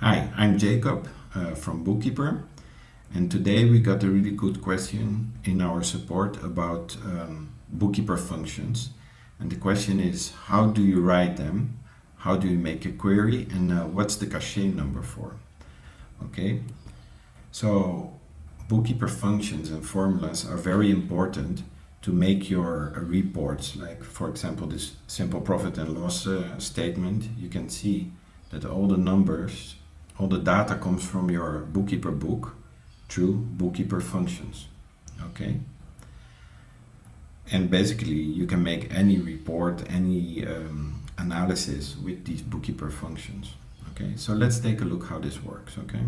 Hi, I'm Jacob from Bookkeeper, and today we got a really good question in our support about Bookkeeper functions. And the question is, how do you write them? How do you make a query? And what's the cachet number for? Okay, so Bookkeeper functions and formulas are very important to make your reports, like for example this simple profit and loss statement. You can see that all the numbers, all the data comes from your Bookkeeper book through Bookkeeper functions. Okay, and basically you can make any report, any analysis with these Bookkeeper functions. Okay, so let's take a look how this works. Okay,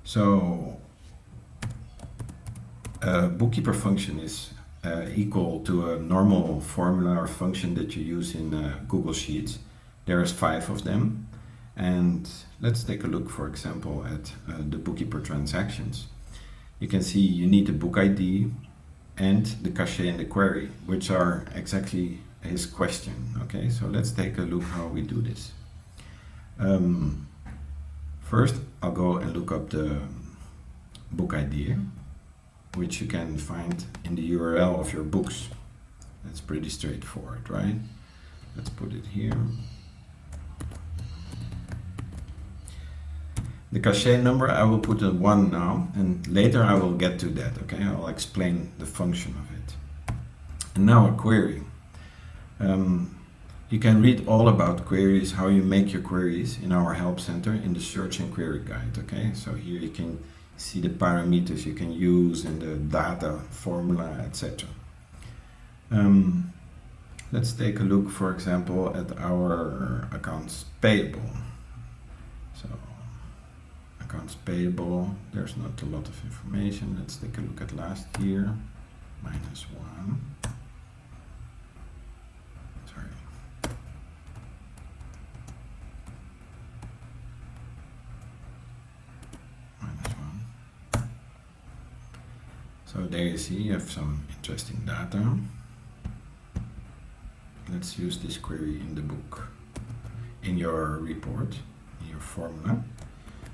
so a Bookkeeper function is equal to a normal formula or function that you use in Google Sheets. There's 5 of them, and let's take a look, for example, at the Bookkeeper transactions. You can see you need the book ID and the cachet and the query, which are exactly his question. Okay, so let's take a look how we do this. First, I'll go and look up the book ID, which you can find in the URL of your books. That's pretty straightforward, right? Let's put it here. The cachet number, I will put a 1 now, and later I will get to that, okay? I'll explain the function of it. And now a query. You can read all about queries, how you make your queries in our help center in the search and query guide, okay? So here you can see the parameters you can use and the data, formula, etc. Let's take a look, for example, at our accounts payable. So accounts payable, there's not a lot of information. Let's take a look at last year, -1. Sorry. -1. So there you see you have some interesting data. Let's use this query in the book, in your report, in your formula.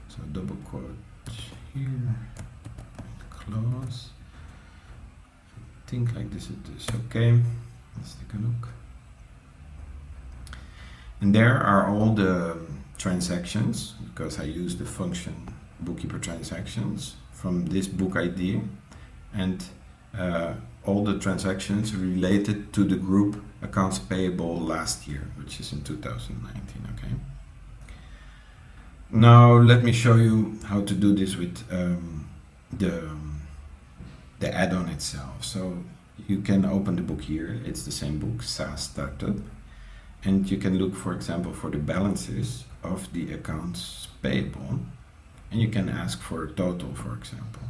So double quote here, close. I think like this it is okay. Let's take a look. And there are all the transactions, because I use the function Bookkeeper transactions from this book ID, and all the transactions related to the group accounts payable last year, which is in 2019, okay? Now let me show you how to do this with the add-on itself. So you can open the book here, it's the same book, SaaS Startup, and you can look, for example, for the balances of the accounts payable, and you can ask for a total, for example.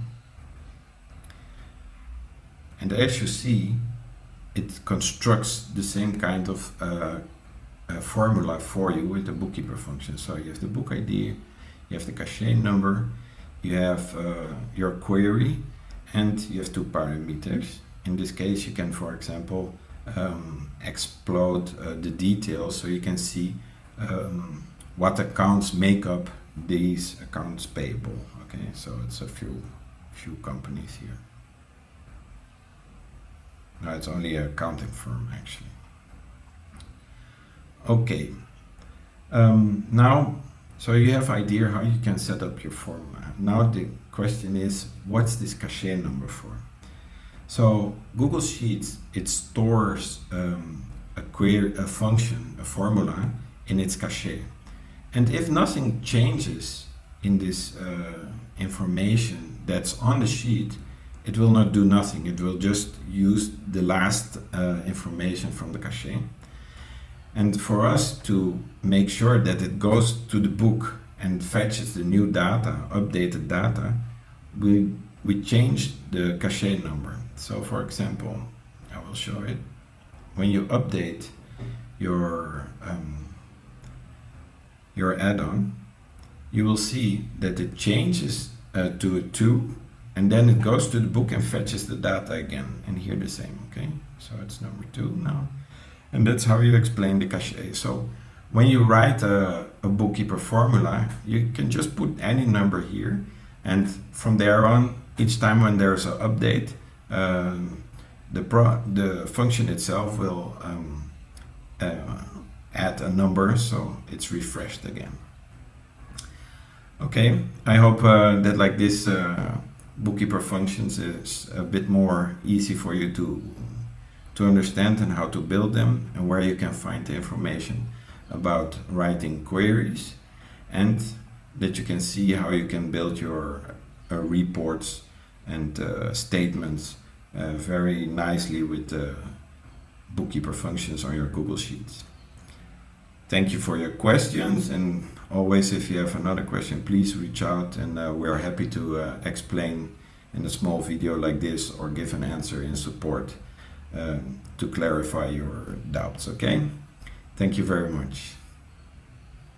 And as you see, it constructs the same kind of formula for you with the Bookkeeper function. So you have the book ID, you have the cachet number, you have your query, and you have 2 parameters. In this case, you can, for example, explode the details so you can see what accounts make up these accounts payable. Okay, so it's a few companies here. No, it's only an accounting firm actually. Okay, now, so you have idea how you can set up your formula. Now the question is, what's this cachet number for? So Google Sheets, it stores a query, a function, a formula in its cachet. And if nothing changes in this information that's on the sheet, it will not do nothing. It will just use the last information from the cachet. And for us to make sure that it goes to the book and fetches the new data, updated data, we changed the cachet number. So for example, I will show it. When you update your add-on, you will see that it changes to a 2, and then it goes to the book and fetches the data again, and here the same, okay? So it's number 2 now. And that's how you explain the cachet. So when you write a a bookkeeper formula, you can just put any number here, and from there on, each time when there's an update, the function itself will add a number, so it's refreshed again. Okay, I hope that like this bookkeeper functions is a bit more easy for you to understand and how to build them, and where you can find the information about writing queries, and that you can see how you can build your reports and statements very nicely with the bookkeeper functions on your Google Sheets. Thank you for your questions, and always if you have another question, please reach out, and we're happy to explain in a small video like this, or give an answer in support to clarify your doubts. Okay, thank you very much.